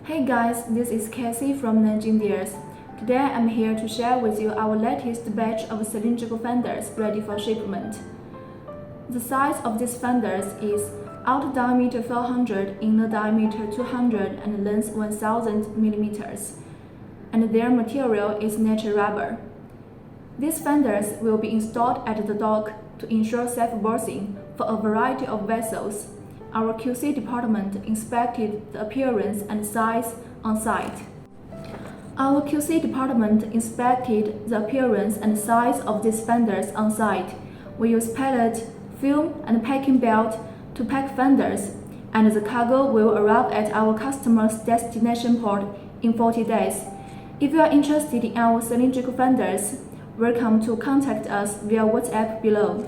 Hey guys, this is Cassie from Nanjing Deers. Today I'm here to share with you our latest batch of cylindrical fenders ready for shipment. The size of these fenders is outer diameter 400, inner diameter 200 and length 1000 mm, and their material is natural rubber. These fenders will be installed at the dock to ensure safe berthing for a variety of vessels. Our QC department inspected the appearance and size on site. Our QC department inspected the appearance and size of these fenders on site. We use pellet, film, and packing belt to pack fenders, and the cargo will arrive at our customer's destination port in 40 days. If you are interested in our cylindrical fenders, welcome to contact us via WhatsApp below.